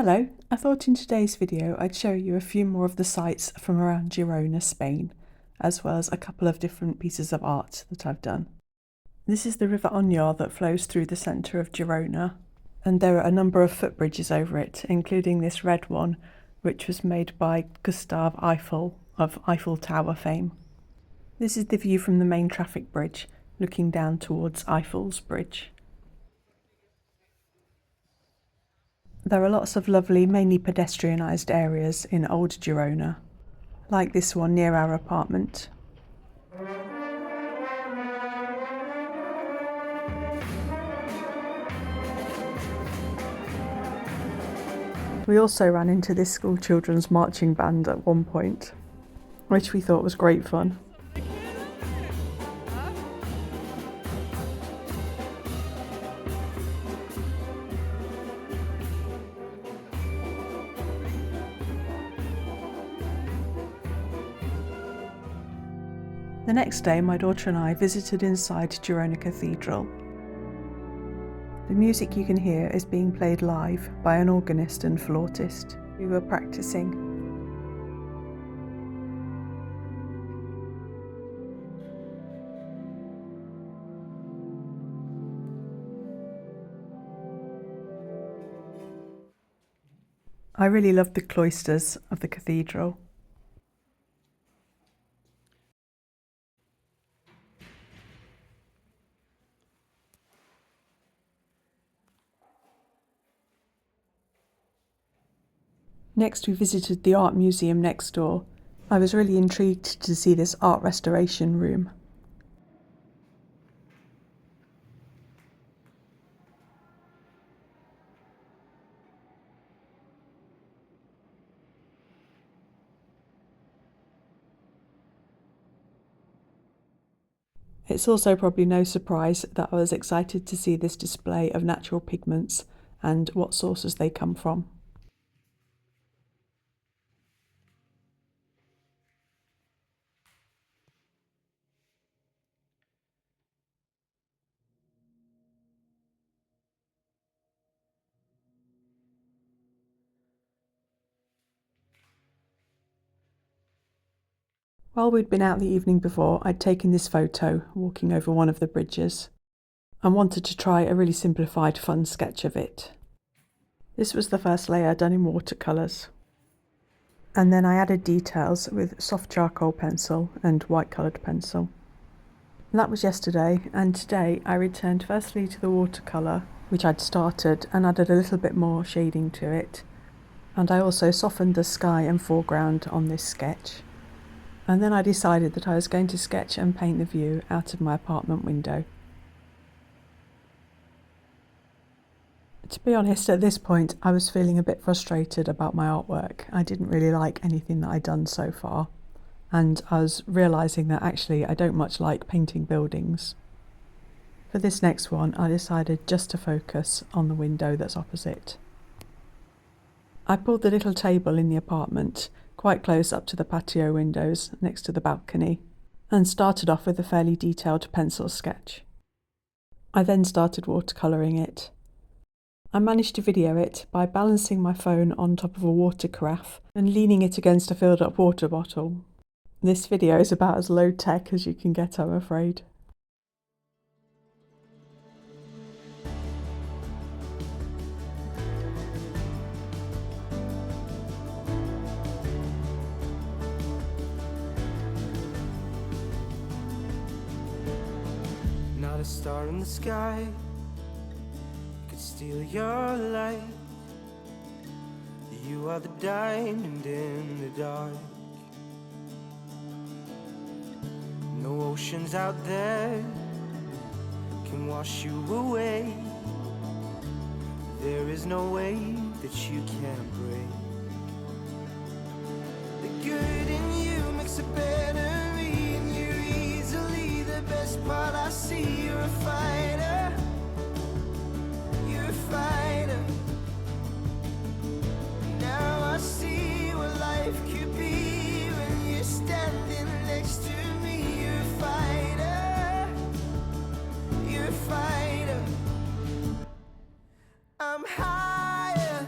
Hello, I thought in today's video I'd show you a few more of the sights from around Girona, Spain, as well as a couple of different pieces of art that I've done. This is the River Onyar that flows through the centre of Girona, and there are a number of footbridges over it, including this red one, which was made by Gustave Eiffel of Eiffel Tower fame. This is the view from the main traffic bridge, looking down towards Eiffel's bridge. There are lots of lovely, mainly pedestrianised areas in old Girona, like this one near our apartment. We also ran into this school children's marching band at one point, which we thought was great fun. The next day, my daughter and I visited inside Girona Cathedral. The music you can hear is being played live by an organist and flautist who were practicing. I really loved the cloisters of the cathedral. Next, we visited the art museum next door. I was really intrigued to see this art restoration room. It's also probably no surprise that I was excited to see this display of natural pigments and what sources they come from. While we'd been out the evening before, I'd taken this photo walking over one of the bridges and wanted to try a really simplified, fun sketch of it. This was the first layer done in watercolours, and then I added details with soft charcoal pencil and white coloured pencil. And that was yesterday, and today I returned firstly to the watercolour, which I'd started, and added a little bit more shading to it, and I also softened the sky and foreground on this sketch. And then I decided that I was going to sketch and paint the view out of my apartment window. To be honest, at this point I was feeling a bit frustrated about my artwork. I didn't really like anything that I'd done so far, and I was realising that actually I don't much like painting buildings. For this next one I decided just to focus on the window that's opposite. I pulled the little table in the apartment quite close up to the patio windows next to the balcony, and started off with a fairly detailed pencil sketch. I then started watercolouring it. I managed to video it by balancing my phone on top of a water carafe and leaning it against a filled up water bottle. This video is about as low tech as you can get, I'm afraid. Not a star in the sky could steal your light. You are the diamond in the dark. No oceans out there can wash you away. There is no way that you can't break. The good in you makes it better, and you're easily the best part I see. You're a fighter, you're a fighter. Now I see what life could be when you're standing next to me. You're a fighter, you're a fighter. I'm higher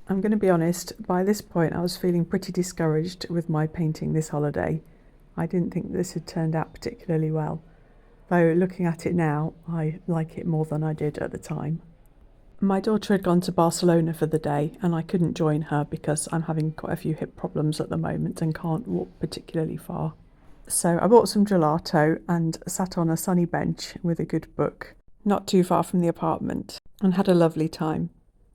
I'm going to be honest, by this point I was feeling pretty discouraged with my painting this holiday. I didn't think this had turned out particularly well, though looking at it now I like it more than I did at the time. My daughter had gone to Barcelona for the day and I couldn't join her because I'm having quite a few hip problems at the moment and can't walk particularly far. So I bought some gelato and sat on a sunny bench with a good book, not too far from the apartment, and had a lovely time.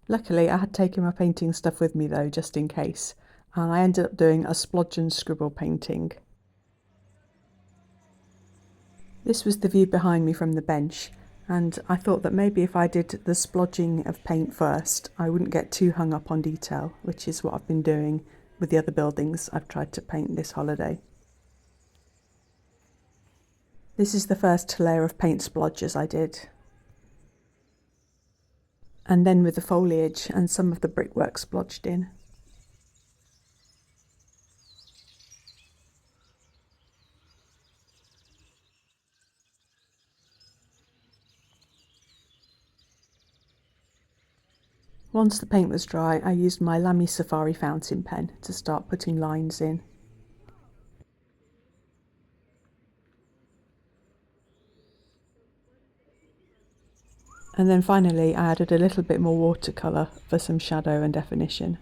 Luckily I had taken my painting stuff with me though, just in case, and I ended up doing a Splodge and Scribble painting. This was the view behind me from the bench, and I thought that maybe if I did the splodging of paint first, I wouldn't get too hung up on detail, which is what I've been doing with the other buildings I've tried to paint this holiday. This is the first layer of paint splodges I did. And then with the foliage and some of the brickwork splodged in. Once the paint was dry, I used my Lamy Safari fountain pen to start putting lines in. And then finally I added a little bit more watercolour for some shadow and definition.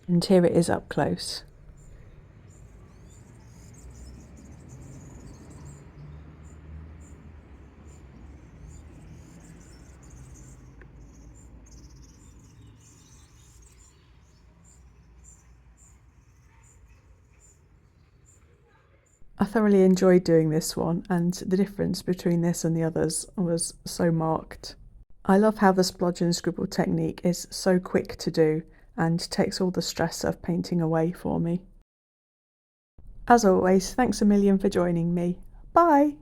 And here it is up close. I thoroughly enjoyed doing this one, and the difference between this and the others was so marked. I love how the splodge and scribble technique is so quick to do and takes all the stress of painting away for me. As always, thanks a million for joining me. Bye!